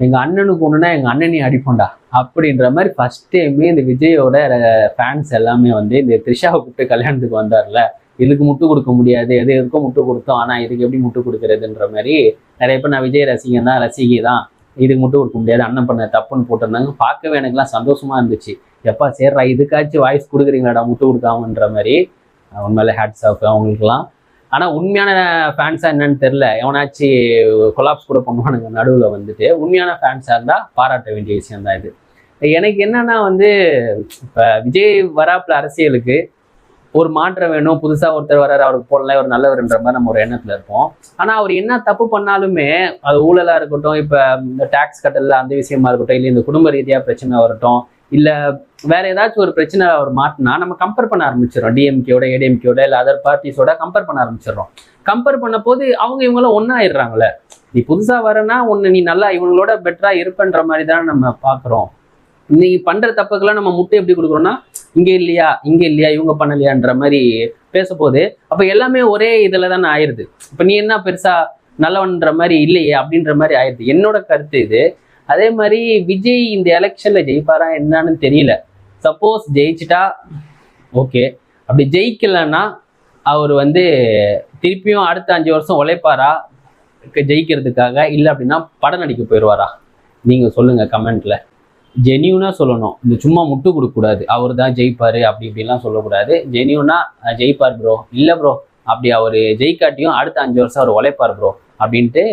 எங்கள் அண்ணனுக்கு ஒன்றுனா எங்கள் அண்ணனையும் அடிப்போண்டா அப்படின்ற மாதிரி ஃபர்ஸ்ட் டைமே இந்த விஜயோட ஃபேன்ஸ் எல்லாமே வந்து இந்த த்ரிஷாவை கூப்பிட்டு கல்யாணத்துக்கு வந்தார்ல, இதுக்கு முட்டு கொடுக்க முடியாது, எதுக்கும் முட்டு கொடுத்தோம், ஆனால் இதுக்கு எப்படி முட்டு கொடுக்குறதுன்ற மாதிரி நிறைய பேர் நான் விஜய் ரசிகன் தான், ரசிகை தான், இதுக்கு முட்டு கொடுக்க முடியாது, அண்ணன் பண்ண தப்புன்னு போட்டிருந்தாங்க. பார்க்கவே எனக்குலாம் சந்தோஷமா இருந்துச்சு. எப்பா சேர்றா இதுக்காச்சும் வாய்ஸ் கொடுக்குறீங்களாடா முட்டு கொடுக்காமன்ற மாதிரி. உண்மையில ஹேட்ஸ் ஆஃப் அவங்களுக்குலாம். ஆனால் உண்மையான ஃபேன்ஸாக என்னன்னு தெரில, எவனாச்சும் கொலாப்ஸ் கூட பண்ணுவானுங்க நடுவில் வந்துட்டு. உண்மையான ஃபேன்ஸாக இருந்தால் பாராட்ட வேண்டிய விஷயம் தான் இது. எனக்கு என்னன்னா வந்து இப்போ விஜய் வராப்புல அரசியலுக்கு ஒரு மாற்றம் வேணும், புதுசாக ஒருத்தர் வர்றாரு அவருக்கு போடலாம், ஒரு நல்லவர்ன்ற மாதிரி நம்ம ஒரு எண்ணத்தில் இருப்போம். ஆனால் அவர் என்ன தப்பு பண்ணாலுமே, அது ஊழலாக இருக்கட்டும், இப்போ இந்த டேக்ஸ் கட்டல அந்த விஷயமா இருக்கட்டும், இல்லை இந்த குடும்ப ரீதியாக பிரச்சனை வரட்டும், இல்லை வேற ஏதாச்சும் ஒரு பிரச்சனை அவர் மாட்டினா நம்ம கம்பேர் பண்ண ஆரம்பிச்சிடறோம். டிஎம்கேயோட ஏடிஎம்கேயோட இல்லை அதர் பார்ட்டிஸோட கம்பேர் பண்ண ஆரம்பிச்சிடறோம். கம்பேர் பண்ண போது அவங்க இவங்களும் ஒன்றா ஆயிடுறாங்களே. நீ புதுசாக வரனா ஒன்று நீ நல்லா இவங்களோட பெட்டராக இருப்பன்ற மாதிரி தானே நம்ம பார்க்குறோம். நீ பண்ணுற தப்புக்கெல்லாம் நம்ம முட்டை எப்படி கொடுக்குறோன்னா, இங்கே இல்லையா இங்கே இல்லையா இவங்க பண்ணலையான்ற மாதிரி பேசப்போது அப்போ எல்லாமே ஒரே இதில் தானே ஆயிடுது. இப்போ நீ என்ன பெருசாக நல்லவன்ற மாதிரி இல்லையே அப்படின்ற மாதிரி ஆயிடுது. என்னோட கருத்து இது. அதே மாதிரி விஜய் இந்த எலெக்ஷன்ல ஜெயிப்பாரா என்னன்னு தெரியல. சப்போஸ் ஜெயிச்சிட்டா ஓகே, அப்படி ஜெயிக்கலன்னா அவர் வந்து திருப்பியும் அடுத்த 5 வருஷம் உழைப்பாரா ஜெயிக்கிறதுக்காக, இல்லை அப்படின்னா படம் நடிக்க போயிடுவாரா? நீங்க சொல்லுங்க கமெண்ட்ல. ஜெனியூனா சொல்லணும், இந்த சும்மா முட்டு கொடுக்கக்கூடாது. அவர் தான் ஜெயிப்பாரு அப்படி இப்படிலாம் சொல்லக்கூடாது. ஜெனியூனா ஜெயிப்பார் ப்ரோ, இல்லை ப்ரோ அப்படி அவர் ஜெயிக்காட்டியும் அடுத்த 5 வருஷம் அவர் உழைப்பார் ப்ரோ அப்படின்ட்டு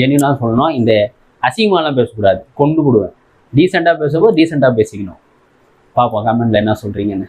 ஜெனியூனா சொல்லணும். இந்த அசிங்கமாலாம் பேசக்கூடாது, கொண்டு கொடுவேன். டீசெண்டாக பேசும்போது டீசெண்டாக பேசிக்கணும். பார்ப்போம் கமெண்ட்ல என்ன சொல்றீங்கன்னு.